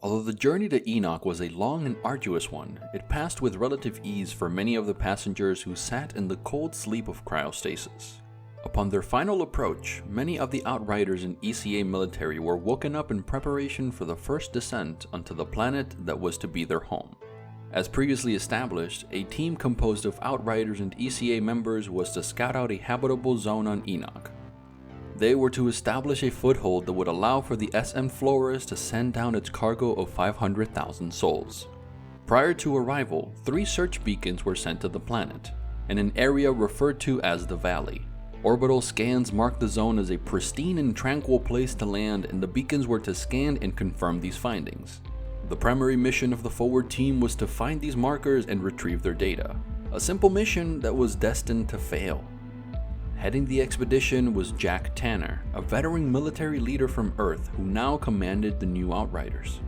Although the journey to Enoch was a long and arduous one, it passed with relative ease for many of the passengers who sat in the cold sleep of cryostasis. Upon their final approach, many of the Outriders and ECA military were woken up in preparation for the first descent onto the planet that was to be their home. As previously established, a team composed of Outriders and ECA members was to scout out a habitable zone on Enoch. They were to establish a foothold that would allow for the SM Flores to send down its cargo of 500,000 souls. Prior to arrival, 3 search beacons were sent to the planet, in an area referred to as the Valley. Orbital scans marked the zone as a pristine and tranquil place to land, and the beacons were to scan and confirm these findings. The primary mission of the forward team was to find these markers and retrieve their data, a simple mission that was destined to fail. Heading the expedition was Jack Tanner, a veteran military leader from Earth who now commanded the new Outriders.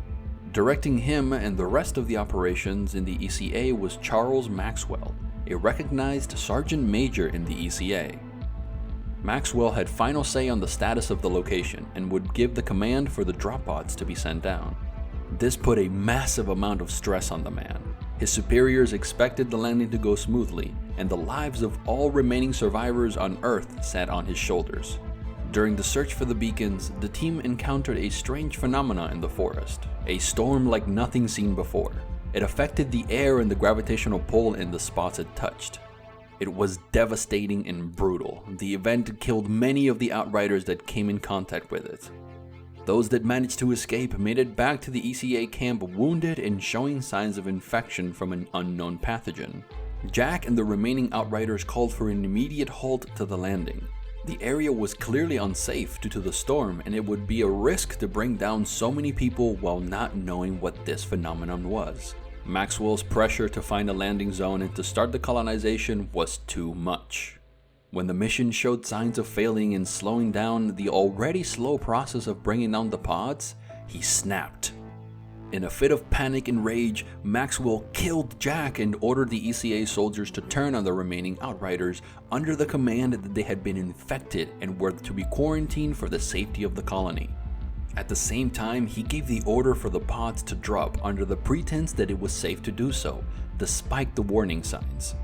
Directing him and the rest of the operations in the ECA was Charles Maxwell, a recognized sergeant major in the ECA. Maxwell had final say on the status of the location and would give the command for the drop pods to be sent down. This put a massive amount of stress on the man. His superiors expected the landing to go smoothly, and the lives of all remaining survivors on Earth sat on his shoulders. During the search for the beacons, the team encountered a strange phenomena in the forest, a storm like nothing seen before. It affected the air and the gravitational pull in the spots it touched. It was devastating and brutal. The event killed many of the Outriders that came in contact with it. Those that managed to escape made it back to the ECA camp wounded and showing signs of infection from an unknown pathogen. Jack and the remaining Outriders called for an immediate halt to the landing. The area was clearly unsafe due to the storm, and it would be a risk to bring down so many people while not knowing what this phenomenon was. Maxwell's pressure to find a landing zone and to start the colonization was too much. When the mission showed signs of failing and slowing down the already slow process of bringing down the pods, he snapped. In a fit of panic and rage, Maxwell killed Jack and ordered the ECA soldiers to turn on the remaining Outriders under the command that they had been infected and were to be quarantined for the safety of the colony. At the same time, he gave the order for the pods to drop under the pretense that it was safe to do so, despite the warning signs.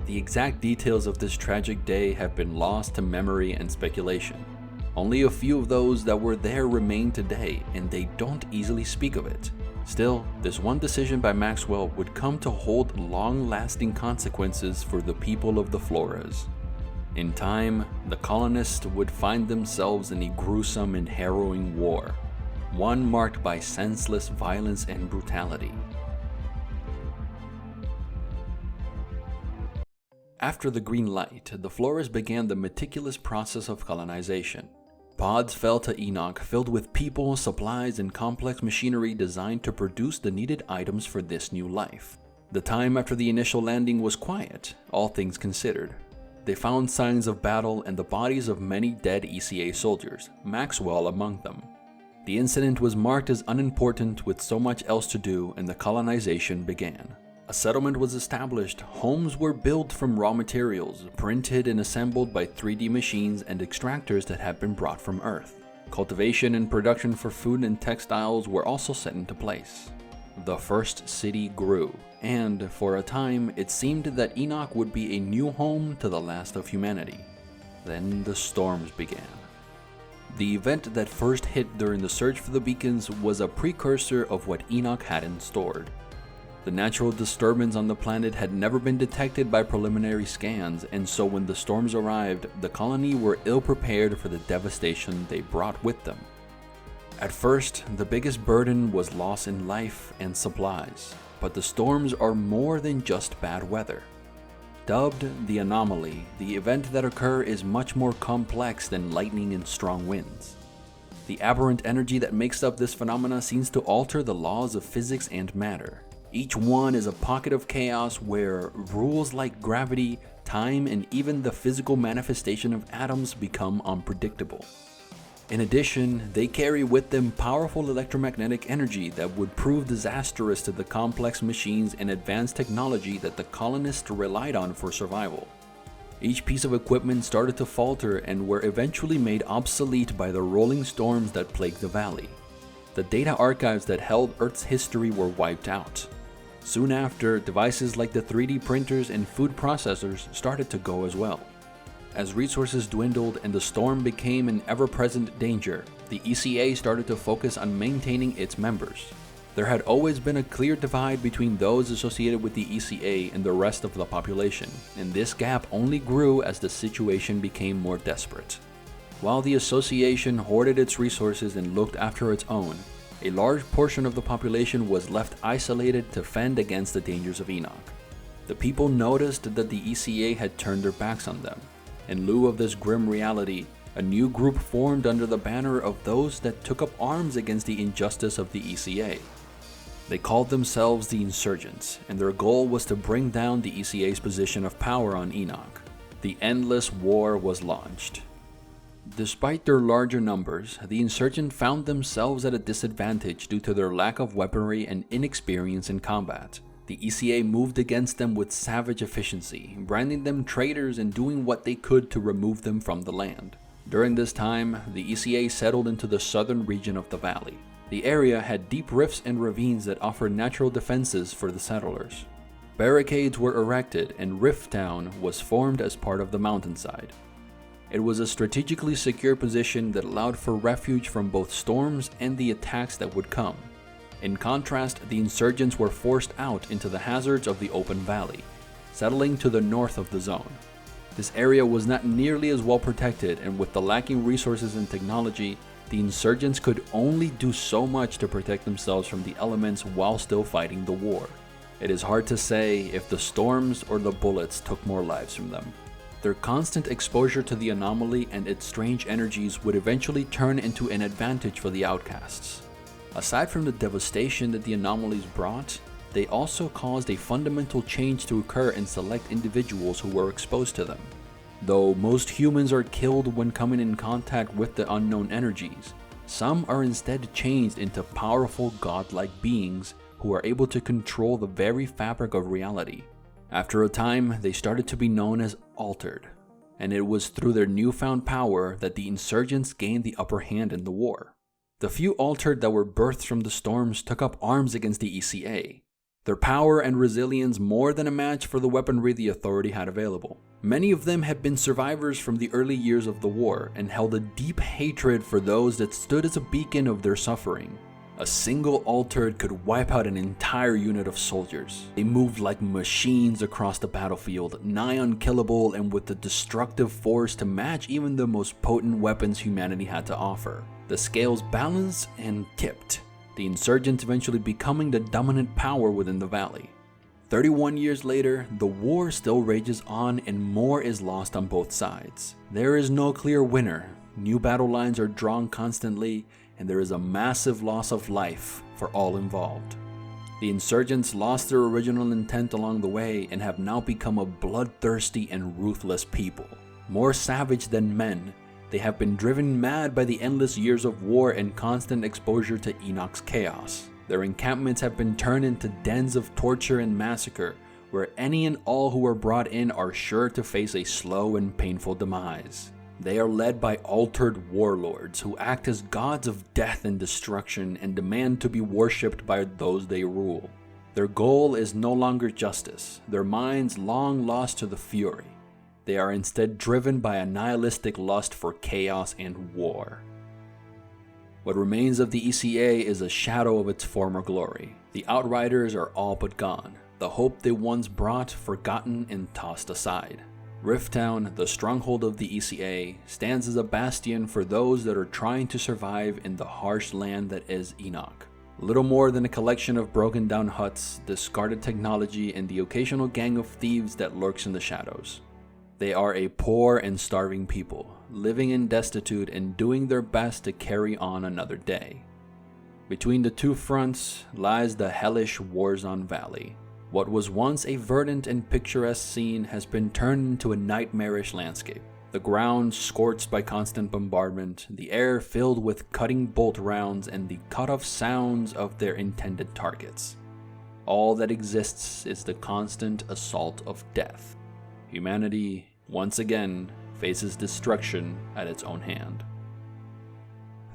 The exact details of this tragic day have been lost to memory and speculation. Only a few of those that were there remain today, and they don't easily speak of it. Still, this one decision by Maxwell would come to hold long-lasting consequences for the people of the Flores. In time, the colonists would find themselves in a gruesome and harrowing war, one marked by senseless violence and brutality. After the green light, the Flores began the meticulous process of colonization. Pods fell to Enoch filled with people, supplies, and complex machinery designed to produce the needed items for this new life. The time after the initial landing was quiet, all things considered. They found signs of battle and the bodies of many dead ECA soldiers, Maxwell among them. The incident was marked as unimportant with so much else to do, and the colonization began. A settlement was established, homes were built from raw materials, printed and assembled by 3D machines and extractors that had been brought from Earth. Cultivation and production for food and textiles were also set into place. The first city grew, and for a time it seemed that Enoch would be a new home to the last of humanity. Then the storms began. The event that first hit during the search for the beacons was a precursor of what Enoch hadn't stored. The natural disturbance on the planet had never been detected by preliminary scans, and so when the storms arrived, the colony were ill-prepared for the devastation they brought with them. At first, the biggest burden was loss in life and supplies, but the storms are more than just bad weather. Dubbed the anomaly, the event that occurs is much more complex than lightning and strong winds. The aberrant energy that makes up this phenomena seems to alter the laws of physics and matter. Each one is a pocket of chaos where rules like gravity, time, and even the physical manifestation of atoms become unpredictable. In addition, they carry with them powerful electromagnetic energy that would prove disastrous to the complex machines and advanced technology that the colonists relied on for survival. Each piece of equipment started to falter and were eventually made obsolete by the rolling storms that plagued the valley. the data archives that held Earth's history were wiped out. Soon after, devices like the 3D printers and food processors started to go as well. As resources dwindled and the storm became an ever-present danger, the ECA started to focus on maintaining its members. There had always been a clear divide between those associated with the ECA and the rest of the population, and this gap only grew as the situation became more desperate. While the association hoarded its resources and looked after its own, a large portion of the population was left isolated to fend against the dangers of Enoch. The people noticed that the ECA had turned their backs on them. In lieu of this grim reality, a new group formed under the banner of those that took up arms against the injustice of the ECA. They called themselves the Insurgents, and their goal was to bring down the ECA's position of power on Enoch. The endless war was launched. Despite their larger numbers, the Insurgents found themselves at a disadvantage due to their lack of weaponry and inexperience in combat. The ECA moved against them with savage efficiency, branding them traitors and doing what they could to remove them from the land. During this time, the ECA settled into the southern region of the valley. The area had deep rifts and ravines that offered natural defenses for the settlers. Barricades were erected and Rift Town was formed as part of the mountainside. It was a strategically secure position that allowed for refuge from both storms and the attacks that would come. In contrast, the insurgents were forced out into the hazards of the open valley, settling to the north of the zone. This area was not nearly as well protected, and with the lacking resources and technology, the insurgents could only do so much to protect themselves from the elements while still fighting the war. It is hard to say if the storms or the bullets took more lives from them. Their constant exposure to the anomaly and its strange energies would eventually turn into an advantage for the outcasts. Aside from the devastation that the anomalies brought, they also caused a fundamental change to occur in select individuals who were exposed to them. Though most humans are killed when coming in contact with the unknown energies, some are instead changed into powerful godlike beings who are able to control the very fabric of reality. After a time, they started to be known as Altered, and it was through their newfound power that the insurgents gained the upper hand in the war. The few Altered that were birthed from the storms took up arms against the ECA. Their power and resilience more than a match for the weaponry the Authority had available. Many of them had been survivors from the early years of the war and held a deep hatred for those that stood as a beacon of their suffering. A single Altered could wipe out an entire unit of soldiers. They moved like machines across the battlefield, nigh unkillable and with the destructive force to match even the most potent weapons humanity had to offer. The scales balanced and tipped, the insurgents eventually becoming the dominant power within the valley. 31 years later, the war still rages on and more is lost on both sides. There is no clear winner, new battle lines are drawn constantly, and there is a massive loss of life for all involved. The insurgents lost their original intent along the way and have now become a bloodthirsty and ruthless people. More savage than men, they have been driven mad by the endless years of war and constant exposure to Enoch's chaos. Their encampments have been turned into dens of torture and massacre, where any and all who are brought in are sure to face a slow and painful demise. They are led by altered warlords who act as gods of death and destruction and demand to be worshipped by those they rule. Their goal is no longer justice, their minds long lost to the fury. They are instead driven by a nihilistic lust for chaos and war. What remains of the ECA is a shadow of its former glory. The Outriders are all but gone, the hope they once brought forgotten and tossed aside. Rift Town, the stronghold of the ECA, stands as a bastion for those that are trying to survive in the harsh land that is Enoch. Little more than a collection of broken down huts, discarded technology, and the occasional gang of thieves that lurks in the shadows. They are a poor and starving people, living in destitute and doing their best to carry on another day. Between the two fronts lies the hellish Warzone Valley. What was once a verdant and picturesque scene has been turned into a nightmarish landscape. The ground scorched by constant bombardment, the air filled with cutting bolt rounds and the cut-off sounds of their intended targets. All that exists is the constant assault of death. Humanity, once again, faces destruction at its own hand.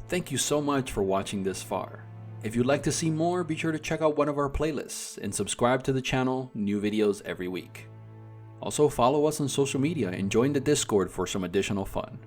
Thank you so much for watching this far. If you'd like to see more, be sure to check out one of our playlists and subscribe to the channel, new videos every week. Also follow us on social media and join the Discord for some additional fun.